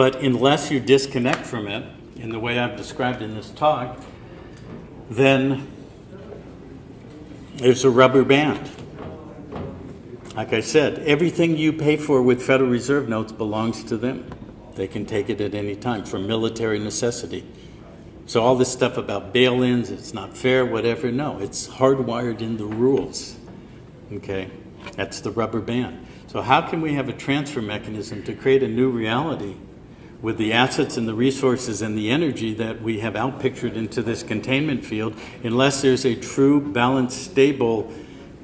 But unless you disconnect from it, in the way I've described in this talk, then there's a rubber band. Like I said, everything you pay for with Federal Reserve notes belongs to them. They can take it at any time for military necessity. So all this stuff about bail-ins, it's not fair, whatever, no, it's hardwired in the rules. Okay, that's the rubber band. So how can we have a transfer mechanism to create a new reality with the assets and the resources and the energy that we have outpictured into this containment field unless there's a true, balanced, stable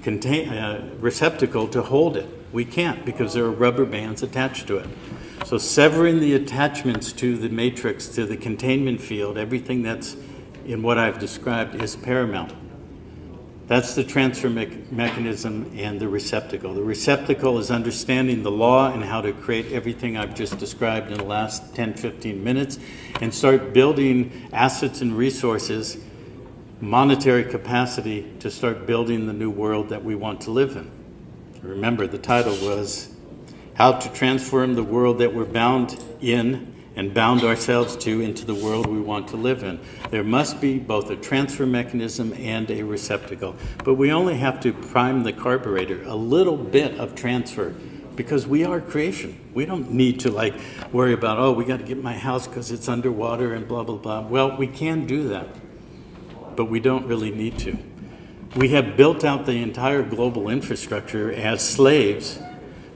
receptacle to hold it? We can't, because there are rubber bands attached to it. So severing the attachments to the matrix, to the containment field, everything that's in what I've described is paramount. That's the transfer mechanism and the receptacle. The receptacle is understanding the law and how to create everything I've just described in the last 10, 15 minutes and start building assets and resources, monetary capacity to start building the new world that we want to live in. Remember, the title was How to Transform the World That We're Bound in and Bound Ourselves to into the world we want to live in. There must be both a transfer mechanism and a receptacle. But we only have to prime the carburetor, a little bit of transfer, because we are creation. We don't need to worry about, oh, we got to get my house because it's underwater and blah, blah, blah. Well, we can do that, but we don't really need to. We have built out the entire global infrastructure as slaves,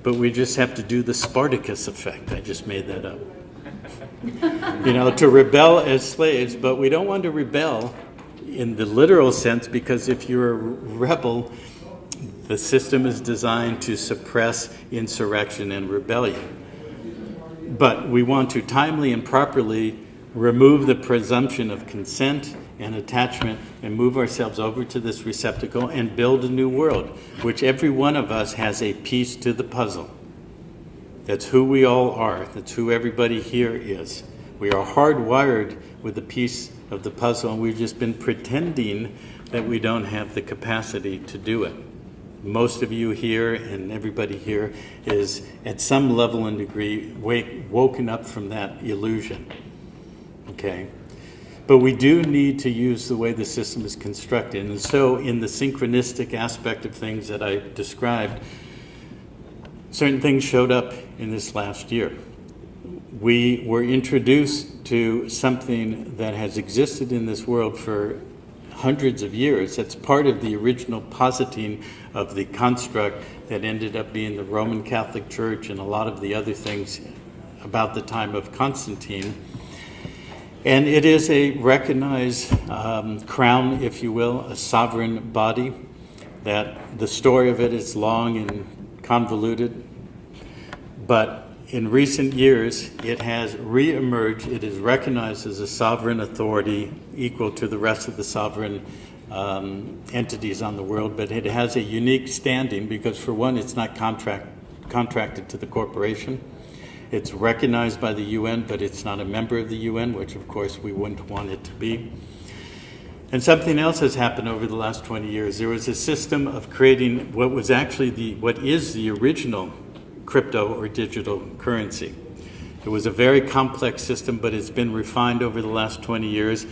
but we just have to do the Spartacus effect. I just made that up. To rebel as slaves, but we don't want to rebel in the literal sense, because if you're a rebel, the system is designed to suppress insurrection and rebellion. But we want to timely and properly remove the presumption of consent and attachment and move ourselves over to this receptacle and build a new world, which every one of us has a piece to the puzzle. That's who we all are. That's who everybody here is. We are hardwired with a piece of the puzzle, and we've just been pretending that we don't have the capacity to do it. Most of you here and everybody here is at some level and degree woken up from that illusion. Okay? But we do need to use the way the system is constructed. And so in the synchronistic aspect of things that I described, certain things showed up in this last year. We were introduced to something that has existed in this world for hundreds of years. That's part of the original positing of the construct that ended up being the Roman Catholic Church and a lot of the other things about the time of Constantine. And it is a recognized crown, if you will, a sovereign body, that the story of it is long and convoluted. But in recent years, it has re-emerged. It is recognized as a sovereign authority equal to the rest of the sovereign entities on the world, but it has a unique standing because, for one, it's not contracted to the corporation. It's recognized by the UN, but it's not a member of the UN, which, of course, we wouldn't want it to be. And something else has happened over the last 20 years. There was a system of creating what is the original crypto or digital currency. It was a very complex system, but it's been refined over the last 20 years.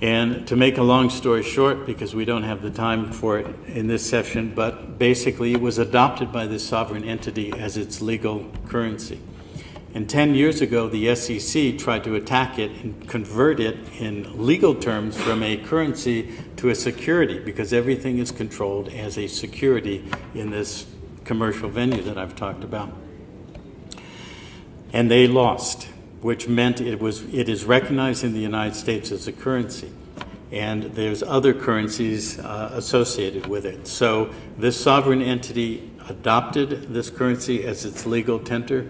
And to make a long story short, because we don't have the time for it in this session, but basically it was adopted by this sovereign entity as its legal currency. And 10 years ago, the SEC tried to attack it and convert it in legal terms from a currency to a security, because everything is controlled as a security in this commercial venue that I've talked about. And they lost, which meant it is recognized in the United States as a currency. And there's other currencies associated with it. So this sovereign entity adopted this currency as its legal tender,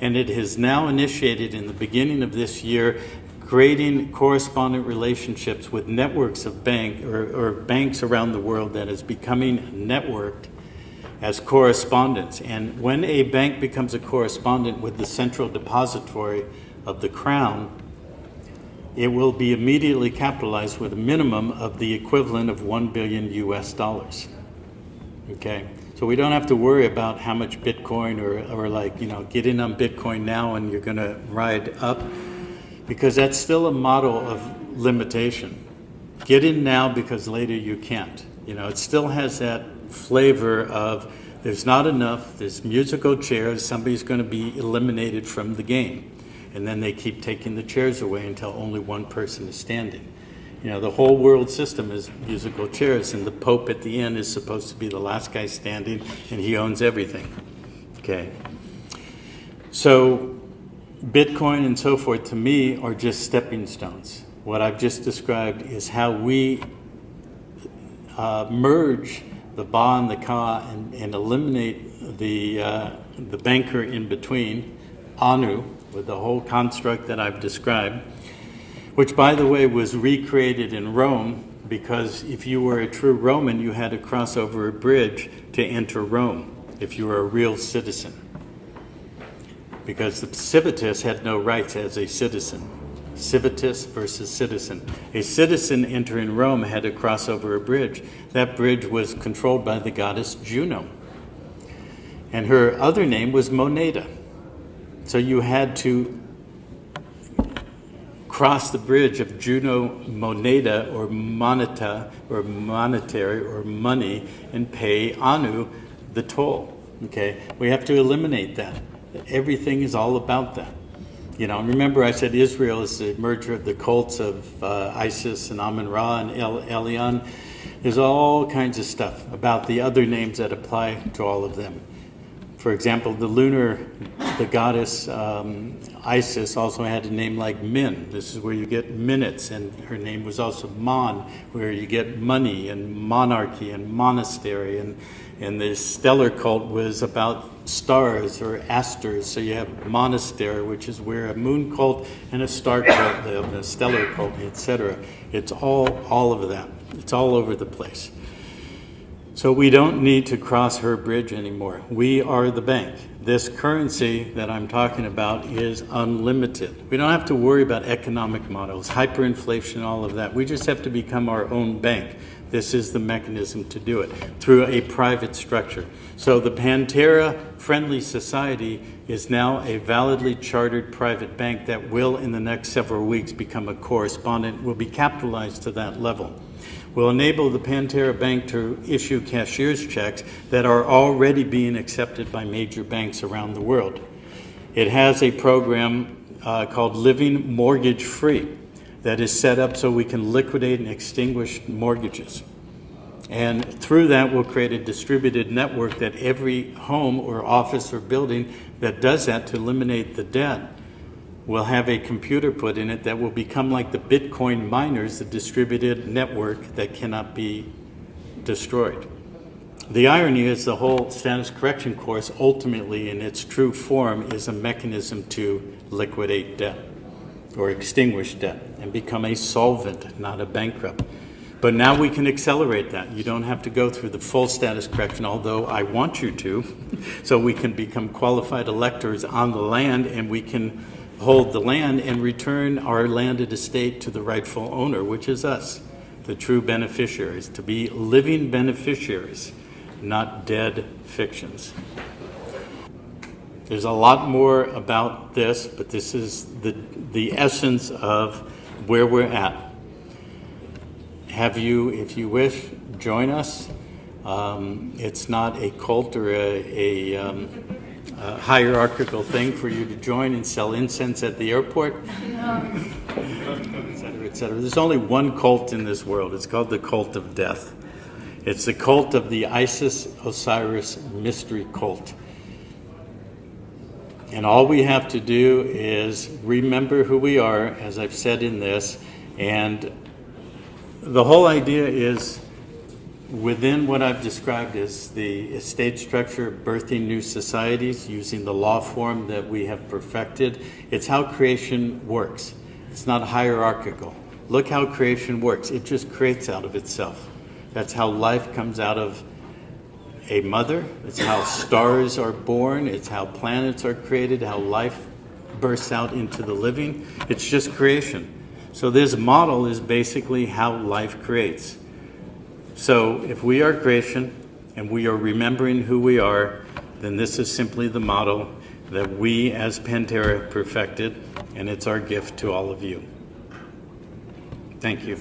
and it has now initiated in the beginning of this year creating correspondent relationships with networks of banks around the world that is becoming networked as correspondents. And when a bank becomes a correspondent with the central depository of the crown, it will be immediately capitalized with a minimum of the equivalent of $1 billion US. Okay? So we don't have to worry about how much Bitcoin or like, get in on Bitcoin now and you're going to ride up, because that's still a model of limitation. Get in now because later you can't. It still has that flavor of there's not enough, there's musical chairs, somebody's going to be eliminated from the game. And then they keep taking the chairs away until only one person is standing. The whole world system is musical chairs, and the Pope at the end is supposed to be the last guy standing, and he owns everything. Okay. So Bitcoin and so forth, to me, are just stepping stones. What I've just described is how we merge the ba and the ka and eliminate the banker in between, Anu, with the whole construct that I've described, which, by the way, was recreated in Rome, because if you were a true Roman, you had to cross over a bridge to enter Rome, if you were a real citizen. Because the civitas had no rights as a citizen. Civitas versus citizen. A citizen entering Rome had to cross over a bridge. That bridge was controlled by the goddess Juno. And her other name was Moneda. So you had to cross the bridge of Juno Moneda, or moneta, or monetary, or money, and pay Anu the toll. Okay, we have to eliminate that. Everything is all about that. Remember I said Israel is the merger of the cults of Isis and Amun-Ra and Elion. There's all kinds of stuff about the other names that apply to all of them. For example, the goddess Isis also had a name like Min. This is where you get minutes, and her name was also Mon, where you get money and monarchy and monastery, and the stellar cult was about stars or asters. So you have monastery, which is where a moon cult and a star cult live, a stellar cult, etc. It's all of that. It's all over the place. So we don't need to cross her bridge anymore. We are the bank. This currency that I'm talking about is unlimited. We don't have to worry about economic models, hyperinflation, all of that. We just have to become our own bank. This is the mechanism to do it, through a private structure. So the Pantera-friendly society is now a validly chartered private bank that will, in the next several weeks, become a correspondent, will be capitalized to that level. Will enable the Pantera Bank to issue cashier's checks that are already being accepted by major banks around the world. It has a program called Living Mortgage Free that is set up so we can liquidate and extinguish mortgages. And through that, we'll create a distributed network that every home or office or building that does that to eliminate the debt will have a computer put in it that will become like the Bitcoin miners, the distributed network that cannot be destroyed. The irony is the whole status correction course ultimately in its true form is a mechanism to liquidate debt or extinguish debt and become a solvent, not a bankrupt. But now we can accelerate that. You don't have to go through the full status correction, although I want you to, so we can become qualified electors on the land, and we can hold the land and return our landed estate to the rightful owner, which is us, the true beneficiaries, to be living beneficiaries, not dead fictions. There's a lot more about this, but this is the essence of where we're at. Have you, if you wish, join us. It's not a cult or a hierarchical thing for you to join and sell incense at the airport, et cetera, et cetera. There's only one cult in this world. It's called the cult of death. It's the cult of the Isis-Osiris mystery cult. And all we have to do is remember who we are, as I've said in this, and the whole idea is within what I've described as the estate structure, birthing new societies using the law form that we have perfected. It's how creation works. It's not hierarchical. Look how creation works. It just creates out of itself. That's how life comes out of a mother. It's how stars are born. It's how planets are created, how life bursts out into the living. It's just creation. So this model is basically how life creates. So if we are creation and we are remembering who we are, then this is simply the model that we as Pantera perfected, and it's our gift to all of you. Thank you.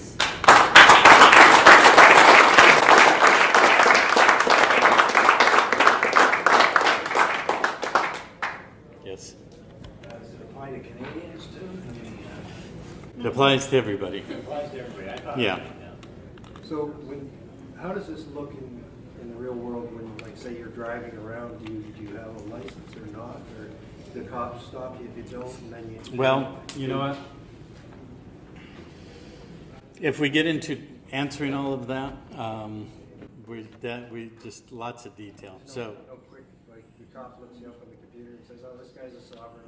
Yes. Does it apply to Canadians too? It applies to everybody. It applies to everybody. I thought. Yeah. So how does this look in the real world when, like, say you're driving around, do you have a license or not? Or do the cops stop you if you don't, and then you... Well, you know what? If we get into answering all of that, we just lots of detail. So No quick, like, the cop looks you up on the computer and says, oh, this guy's a sovereign